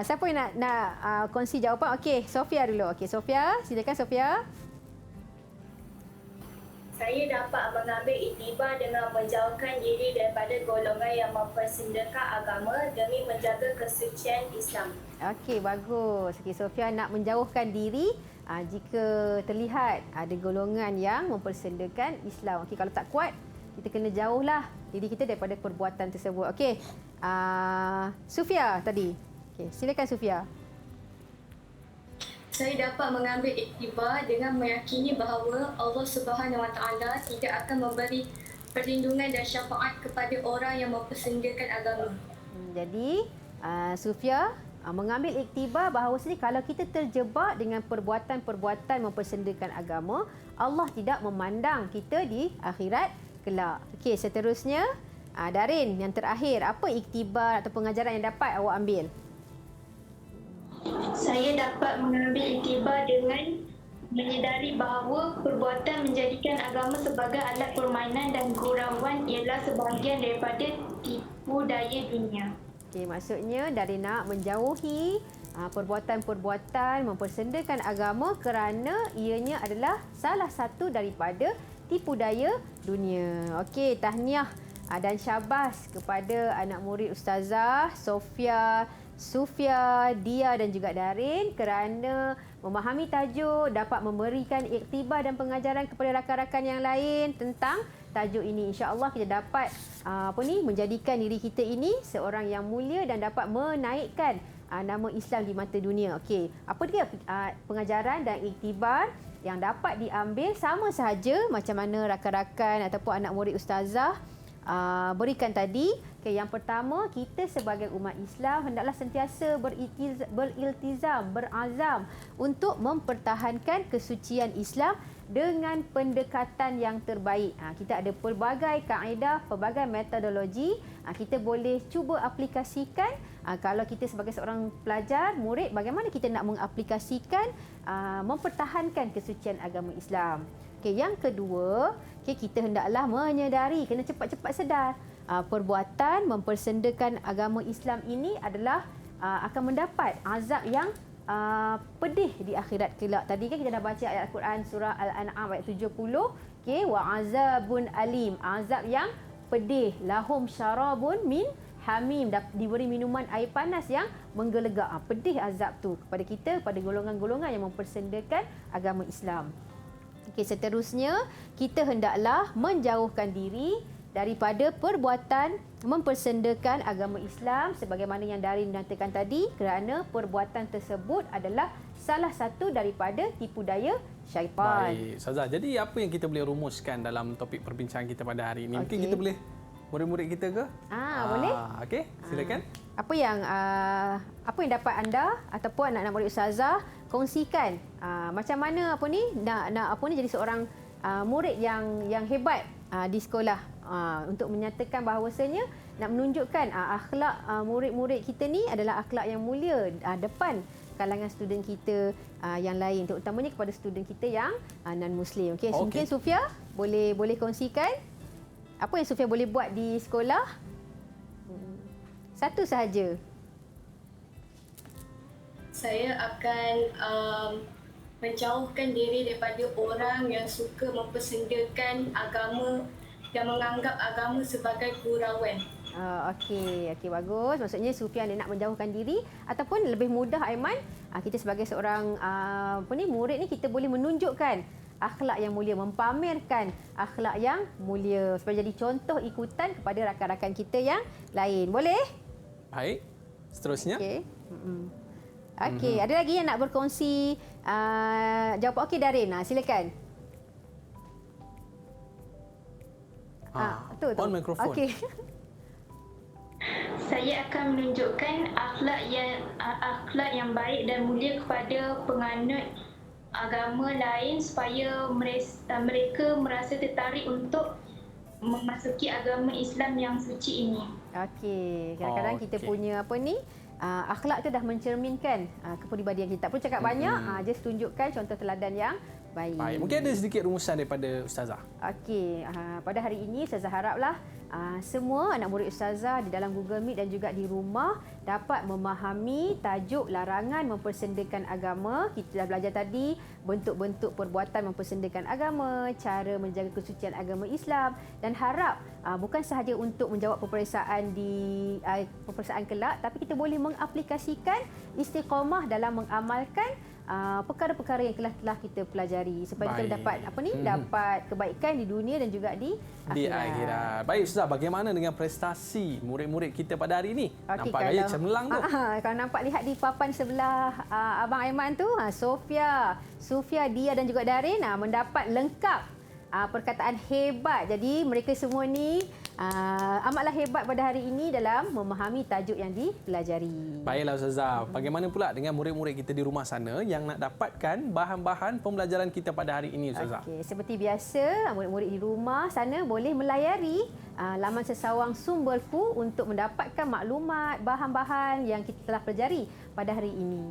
Speaker 2: siapa yang nak kongsi jawapan? Okey, Sofia dulu. Okey, Sofia, silakan Sofia.
Speaker 3: Saya dapat mengambil iktibar dengan menjauhkan diri daripada golongan yang mempersendakan agama demi menjaga kesucian Islam.
Speaker 2: Okey, bagus. Okey, Sofia nak menjauhkan diri jika terlihat ada golongan yang mempersendakan Islam. Okey, kalau tak kuat, kita kena jauhlah diri kita daripada perbuatan tersebut. Okey, Sufia tadi. Okey, silakan Sufia.
Speaker 3: Saya dapat mengambil iktibar dengan meyakini bahawa Allah Subhanahu Wa Taala tidak akan memberi perlindungan dan syafaat kepada orang yang mempersendakan agama.
Speaker 2: Jadi, Sufia mengambil iktibar bahawasanya kalau kita terjebak dengan perbuatan-perbuatan mempersendakan agama, Allah tidak memandang kita di akhirat kelak. Okey, seterusnya Darin, yang terakhir, apa iktibar atau pengajaran yang dapat awak ambil?
Speaker 3: Saya dapat mengambil iktibar dengan menyedari bahawa perbuatan menjadikan agama sebagai alat permainan dan gurauan ialah sebahagian daripada tipu daya dunia.
Speaker 2: Okey, maksudnya dari nak menjauhi perbuatan-perbuatan mempersendakan agama kerana ianya adalah salah satu daripada tipu daya dunia. Okey, tahniah dan syabas kepada anak murid Ustazah Sofia, Dia dan juga Darin kerana memahami tajuk, dapat memberikan iktibar dan pengajaran kepada rakan-rakan yang lain tentang tajuk ini. InsyaAllah kita dapat menjadikan diri kita ini seorang yang mulia dan dapat menaikkan nama Islam di mata dunia. Okey, apa dia pengajaran dan iktibar yang dapat diambil sama sahaja macam mana rakan-rakan ataupun anak murid Ustazah berikan tadi. Okay, yang pertama, kita sebagai umat Islam hendaklah sentiasa beriltizam, berazam untuk mempertahankan kesucian Islam dengan pendekatan yang terbaik. Kita ada pelbagai kaedah, pelbagai metodologi. Kita boleh cuba aplikasikan. Kalau kita sebagai seorang pelajar, murid, bagaimana kita nak mengaplikasikan mempertahankan kesucian agama Islam. Okay, yang kedua, kita hendaklah menyedari, kena cepat-cepat sedar perbuatan mempersendakan agama Islam ini adalah akan mendapat azab yang pedih di akhirat kelak. Tadi kan kita dah baca ayat Al-Quran surah Al-An'am ayat 70. Okey, wa azabun alim, azab yang pedih. Lahum syarabun min hamim, diberi minuman air panas yang menggelegak. Pedih azab tu kepada kita, pada golongan-golongan yang mempersendakan agama Islam. Okey, seterusnya kita hendaklah menjauhkan diri daripada perbuatan mempersendakan agama Islam sebagaimana yang Darin nyatakan tadi kerana perbuatan tersebut adalah salah satu daripada tipu daya syaitan.
Speaker 1: Baik, Ustazah. Jadi apa yang kita boleh rumuskan dalam topik perbincangan kita pada hari ini? Mungkin kita boleh murid-murid kita ke?
Speaker 2: Boleh.
Speaker 1: Okey, silakan.
Speaker 2: Apa yang dapat anda ataupun anak-anak murid Ustazah kongsikan? Macam mana nak jadi seorang murid yang hebat di sekolah, untuk menyatakan bahawasanya nak menunjukkan akhlak murid-murid kita ni adalah akhlak yang mulia depan kalangan student kita yang lain, terutamanya kepada student kita yang non-Muslim. Okey, mungkin Sofia boleh kongsikan apa yang Sofia boleh buat di sekolah? Satu sahaja.
Speaker 3: Saya akan menjauhkan diri daripada orang yang suka mempersendakan agama dan menganggap agama sebagai gurauan.
Speaker 2: Okey, bagus. Maksudnya Sufyan dia nak menjauhkan diri ataupun lebih mudah Aiman, kita sebagai seorang murid ni kita boleh menunjukkan akhlak yang mulia, mempamerkan akhlak yang mulia supaya jadi contoh ikutan kepada rakan-rakan kita yang lain. Boleh?
Speaker 1: Baik. Seterusnya.
Speaker 2: Okey, ada lagi yang nak berkongsi jawapan? Okey, Darin, silakan.
Speaker 1: On mikrofon.
Speaker 2: Okey.
Speaker 3: Saya akan menunjukkan akhlak yang baik dan mulia kepada penganut agama lain supaya mereka merasa tertarik untuk memasuki agama Islam yang suci ini.
Speaker 2: Okey, kadang-kadang kita punya akhlak tu dah mencerminkan kepribadian kita. Tak perlu cakap banyak, just tunjukkan contoh teladan yang baik.
Speaker 1: Mungkin ada sedikit rumusan daripada Ustazah.
Speaker 2: Okey, pada hari ini Ustazah haraplah semua anak murid Ustazah di dalam Google Meet dan juga di rumah dapat memahami tajuk larangan mempersendakan agama. Kita dah belajar tadi bentuk-bentuk perbuatan mempersendakan agama, cara menjaga kesucian agama Islam, dan harap bukan sahaja untuk menjawab peperiksaan peperiksaan kelak, tapi kita boleh mengaplikasikan istiqamah dalam mengamalkan perkara-perkara yang telah kita pelajari supaya kita dapat dapat kebaikan di dunia dan juga di akhirat.
Speaker 1: Baik Ustazah, bagaimana dengan prestasi murid-murid kita pada hari ini? Nampak gaya cemerlang tu.
Speaker 2: Kalau nampak lihat di papan sebelah Abang Aiman tu, Sofia, Dia dan juga Darin mendapat lengkap perkataan hebat. Jadi mereka semua ni amatlah hebat pada hari ini dalam memahami tajuk yang dipelajari.
Speaker 1: Baiklah Ustazah, bagaimana pula dengan murid-murid kita di rumah sana yang nak dapatkan bahan-bahan pembelajaran kita pada hari ini Ustazah?
Speaker 2: Okey, seperti biasa, murid-murid di rumah sana boleh melayari laman sesawang sumberku untuk mendapatkan maklumat, bahan-bahan yang kita telah pelajari pada hari ini.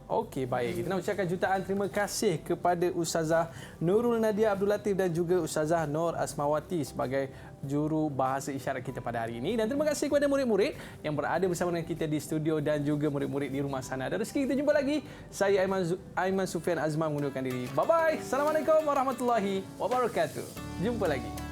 Speaker 1: Okey, baik. Kita nak ucapkan jutaan terima kasih kepada Ustazah Nurul Nadia Abdul Latif dan juga Ustazah Nur Asmawati sebagai juru bahasa isyarat kita pada hari ini. Dan terima kasih kepada murid-murid yang berada bersama dengan kita di studio dan juga murid-murid di rumah sana. Ada rezeki kita jumpa lagi. Saya Aiman Sufian Azman mengundurkan diri. Bye-bye. Assalamualaikum warahmatullahi wabarakatuh. Jumpa lagi.